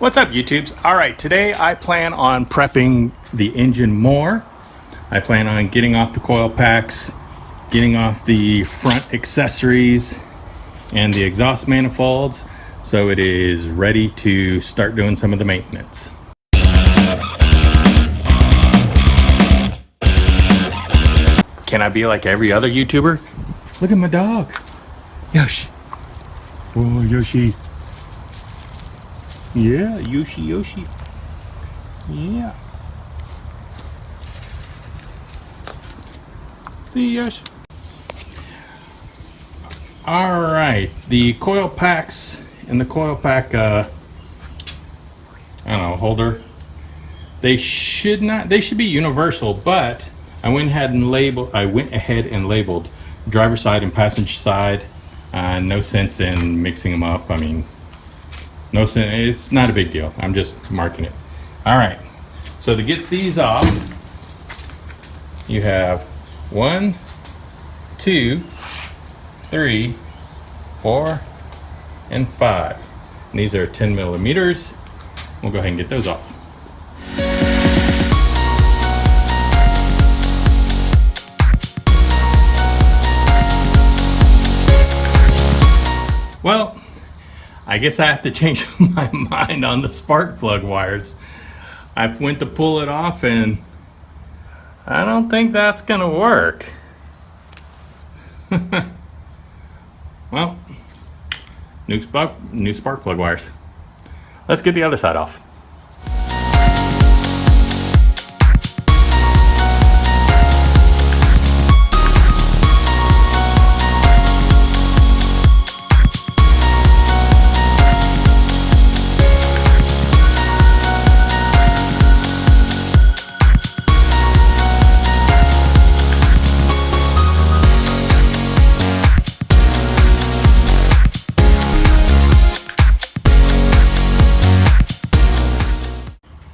What's up, YouTubes? All right, today I plan on prepping the engine more. I plan on getting off the coil packs, getting off the front accessories and the exhaust manifolds, so it is ready to start doing some of the maintenance. Can I be like every other YouTuber? Look at my dog, Yoshi. Oh, Yoshi. Yeah, Yoshi. Yeah. See, Yoshi. All right, the coil packs and the coil pack, I don't know, holder. They should be universal, but I went ahead and labeled driver side and passenger side. No sense in mixing them up. I mean, no sense. It's not a big deal. I'm just marking it. All right. So to get these off, you have 1, 2, 3, 4, and 5. And these are 10 millimeters. We'll go ahead and get those off. Well, I guess I have to change my mind on the spark plug wires. I went to pull it off and I don't think that's gonna work. Well, new spark plug wires. Let's get the other side off.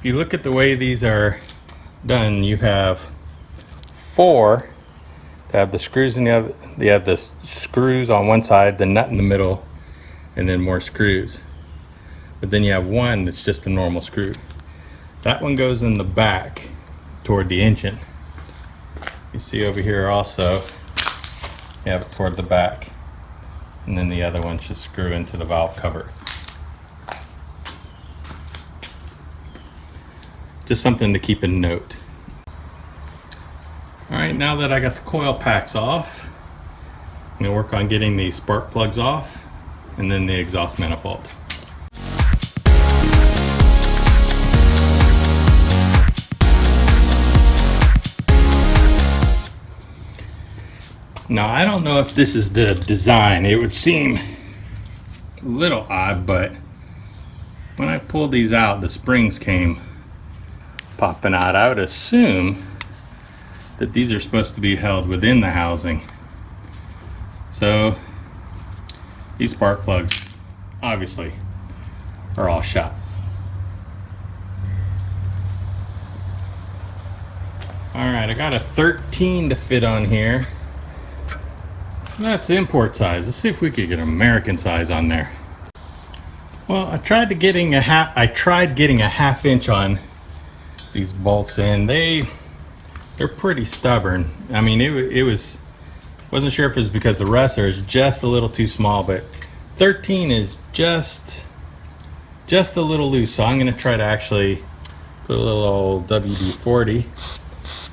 If you look at the way these are done, you have 4 to have the screws in the other. They have the screws on one side, the nut in the middle, and then more screws. But then you have 1 that's just a normal screw. That one goes in the back toward the engine. You see over here also, you have it toward the back. And then the other one should screw into the valve cover. Just something to keep in note. All right, now that I got the coil packs off, I'm gonna work on getting the spark plugs off and then the exhaust manifold. Now, I don't know if this is the design. It would seem a little odd, but when I pulled these out, the springs came popping out. I would assume that these are supposed to be held within the housing. So these spark plugs obviously are all shot. All right, I got a 13 to fit on here. That's the import size. Let's see if we could get American size on there. Well, I tried getting a half inch on these bolts in. They're pretty stubborn. I mean, wasn't sure if it was because the wrestler is just a little too small, but 13 is just a little loose. So I'm going to try to actually put a little old WD-40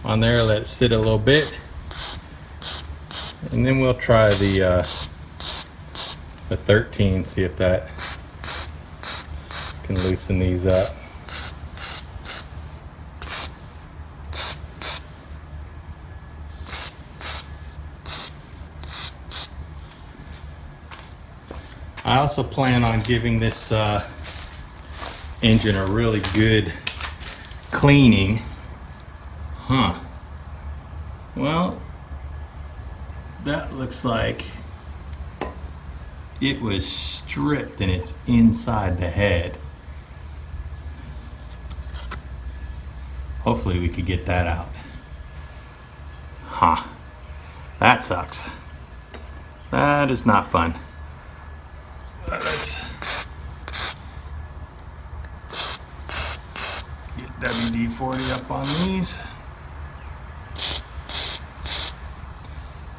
on there, let it sit a little bit, and then we'll try the 13, see if that can loosen these up. I also plan on giving this engine a really good cleaning. Well, that looks like it was stripped and it's inside the head. Hopefully we could get that out. That sucks. That is not fun. WD-40 up on these.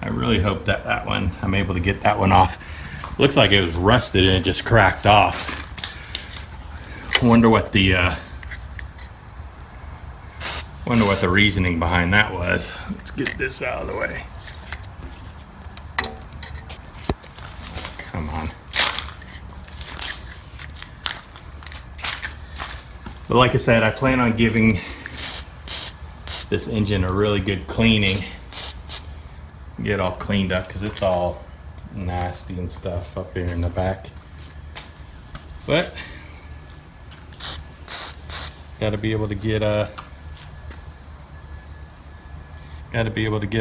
I really hope that one, I'm able to get that one off. Looks like it was rusted and it just cracked off. Wonder what the reasoning behind that was. Let's get this out of the way. Come on. But like I said, I plan on giving this engine a really good cleaning. Get it all cleaned up because it's all nasty and stuff up here in the back. But gotta be able to get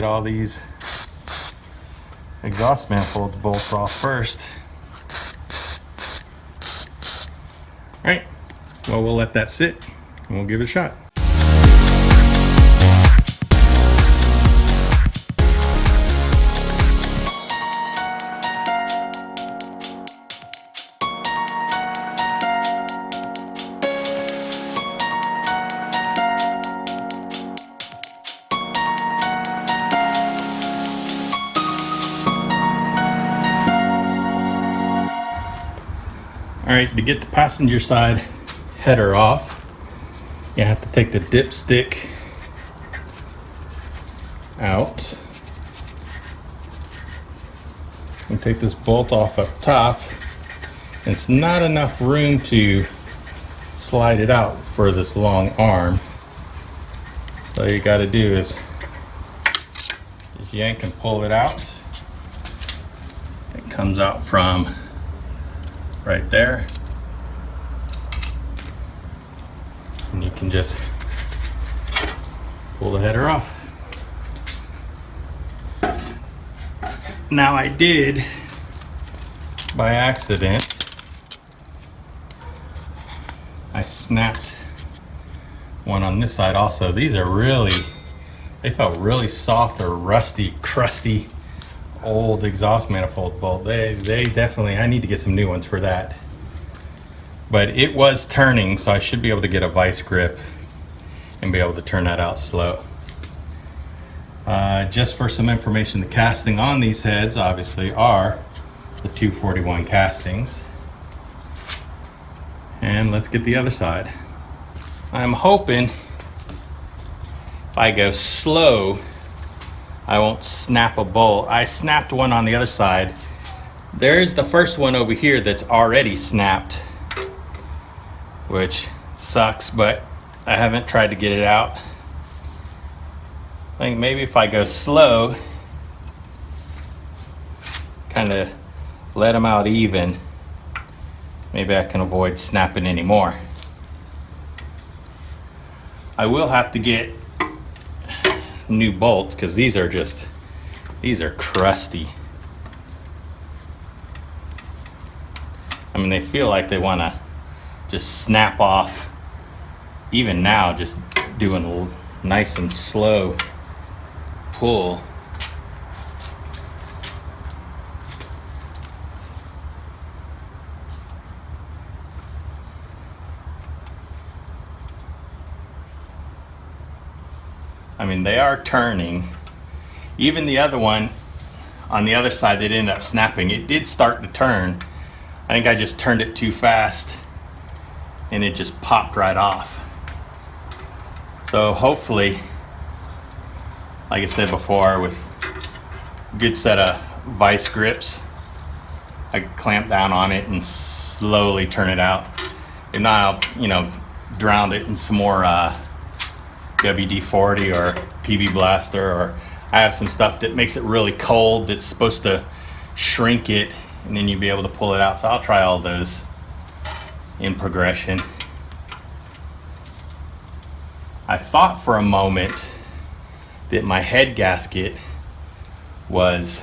all these exhaust manifold bolts off first. All right, well, we'll let that sit and we'll give it a shot. All right, to get the passenger side header off, you have to take the dipstick out and take this bolt off up top. It's not enough room to slide it out for this long arm. So all you got to do is yank and pull it out. It comes out from right there, and you can just pull the header off. Now I did, by accident, I snapped one on this side also. These are really, they felt really soft or rusty, crusty, old exhaust manifold bolt. They definitely, I need to get some new ones for that. But it was turning, so I should be able to get a vice grip and be able to turn that out slow. Just for some information, the casting on these heads obviously are the 241 castings. And let's get the other side. I'm hoping if I go slow, I won't snap a bolt. I snapped one on the other side. There's the first one over here that's already snapped, which sucks, but I haven't tried to get it out. I think maybe if I go slow, kind of let them out even, maybe I can avoid snapping anymore. I will have to get new bolts because these are crusty. I mean, they feel like they want to just snap off. Even now, just doing a nice and slow pull. I mean, they are turning. Even the other one on the other side that ended up snapping, it did start to turn. I think I just turned it too fast and it just popped right off. So hopefully, like I said before, with a good set of vice grips, I can clamp down on it and slowly turn it out. If not, I'll, drown it in some more WD-40 or PB Blaster, or I have some stuff that makes it really cold that's supposed to shrink it, and then you'll be able to pull it out. So I'll try all those in progression. I thought for a moment that my head gasket was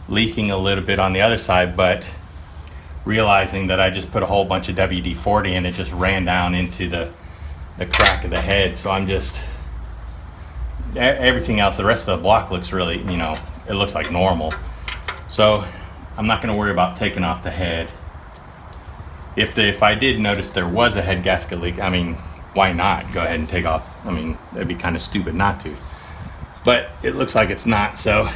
leaking a little bit on the other side, but realizing that I just put a whole bunch of WD-40 and it just ran down into the crack of the head. So I'm just, everything else, the rest of the block looks really, it looks like normal. So I'm not going to worry about taking off the head. If I did notice there was a head gasket leak, I mean, why not go ahead and take off? I mean, that'd be kind of stupid not to. But it looks like it's not, so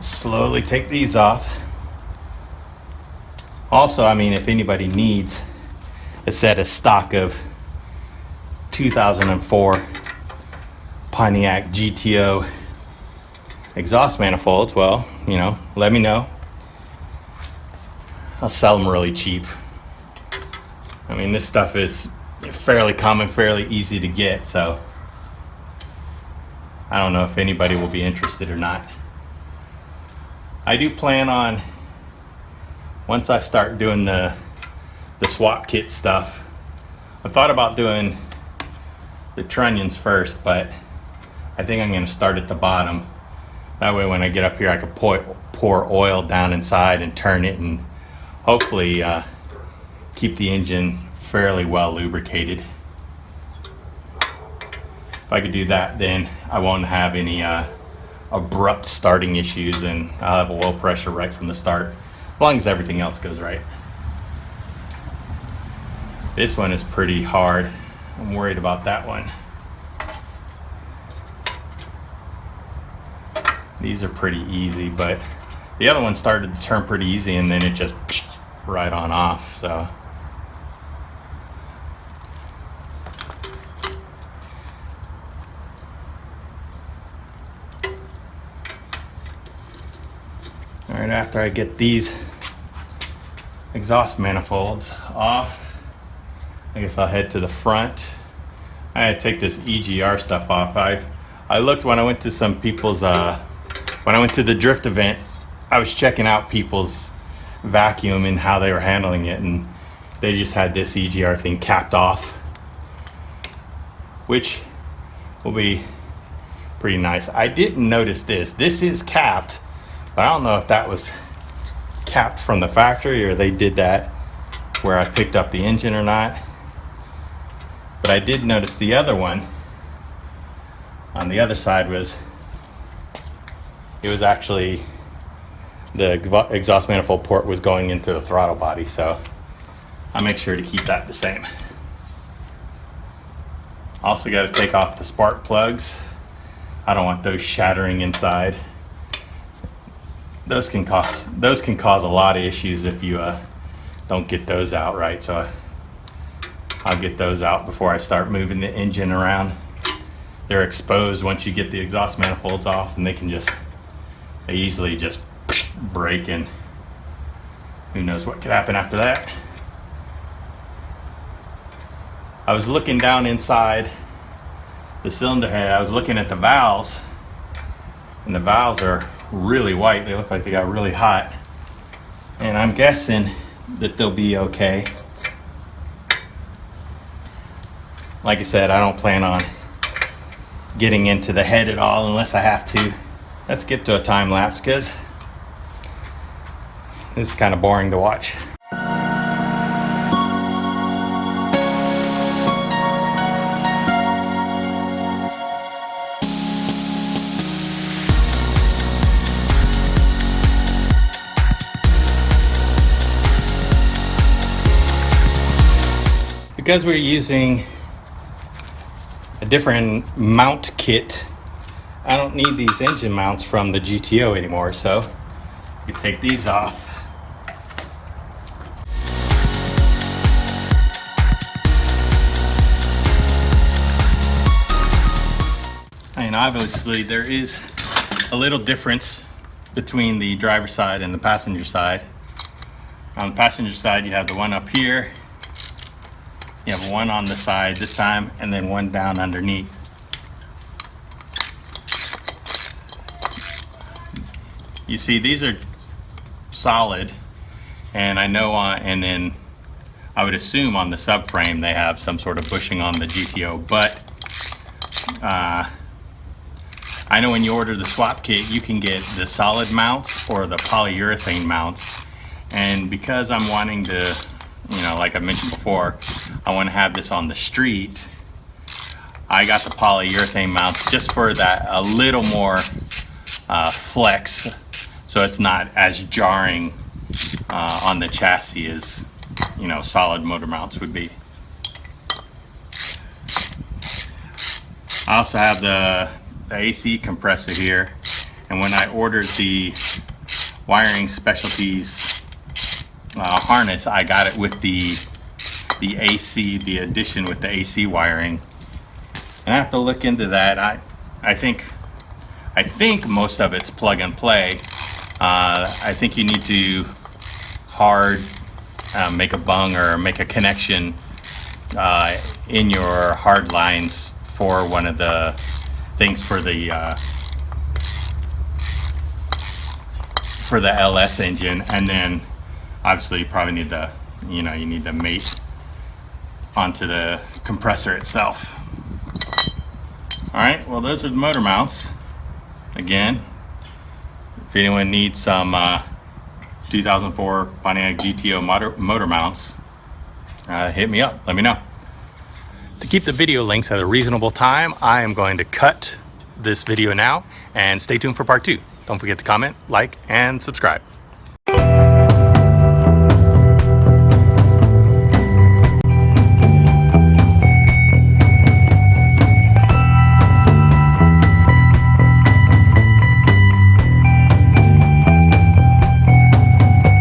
slowly take these off. Also, I mean, if anybody needs a set of stock of 2004 Pontiac GTO exhaust manifolds, well, you know, let me know. I'll sell them really cheap. I mean, this stuff is fairly common, fairly easy to get, so I don't know if anybody will be interested or not. I do plan on, once I start doing the swap kit stuff, I thought about doing the trunnions first, but I think I'm going to start at the bottom. That way when I get up here I can pour oil down inside and turn it, and hopefully keep the engine fairly well lubricated. If I could do that, then I won't have any abrupt starting issues, and I'll have oil pressure right from the start, as long as everything else goes right. This one is pretty hard. I'm worried about that one. These are pretty easy, but the other one started to turn pretty easy and then it just right on off, so. All right, after I get these exhaust manifolds off, I guess I'll head to the front. I had to take this EGR stuff off. I looked when I went to some people's when I went to the drift event, I was checking out people's vacuum and how they were handling it, and they just had this EGR thing capped off, which will be pretty nice. I didn't notice this. This is capped, but I don't know if that was capped from the factory or they did that where I picked up the engine or not. But I did notice the other one on the other side was, it was actually, the exhaust manifold port was going into the throttle body, so I'll make sure to keep that the same. Also got to take off the spark plugs. I don't want those shattering inside. Those can cause a lot of issues if you don't get those out right, so I'll get those out before I start moving the engine around. They're exposed once you get the exhaust manifolds off, and they easily just break, and who knows what could happen after that. I was looking down inside the cylinder head. I was looking at the valves, and the valves are really white. They look like they got really hot, and I'm guessing that they'll be okay. Like I said, I don't plan on getting into the head at all unless I have to. Let's skip to a time lapse because this is kind of boring to watch. Because we're using a different mount kit, I don't need these engine mounts from the GTO anymore, so you take these off. And obviously there is a little difference between the driver's side and the passenger side. On the passenger side, you have the one up here. You have one on the side this time, and then one down underneath. You see, these are solid, and I know and then I would assume on the subframe they have some sort of bushing on the GTO, but I know when you order the swap kit, you can get the solid mounts or the polyurethane mounts, and because I'm wanting to, you know, like I mentioned before, I want to have this on the street, I got the polyurethane mounts just for that a little more flex, so it's not as jarring on the chassis you know, solid motor mounts would be. I also have the AC compressor here, and when I ordered the Wiring Specialties harness, I got it with the AC, the addition with the AC wiring. And I have to look into that. I think most of it's plug and play. I think you need to make a bung or make a connection in your hard lines for one of the things for the LS engine, and then obviously you probably need the, you need to mate onto the compressor itself. All right, well, those are the motor mounts. Again, if anyone needs some 2004 Pontiac GTO motor mounts, hit me up, let me know. To keep the video links at a reasonable time, I am going to cut this video now, and stay tuned for part 2. Don't forget to comment, like, and subscribe.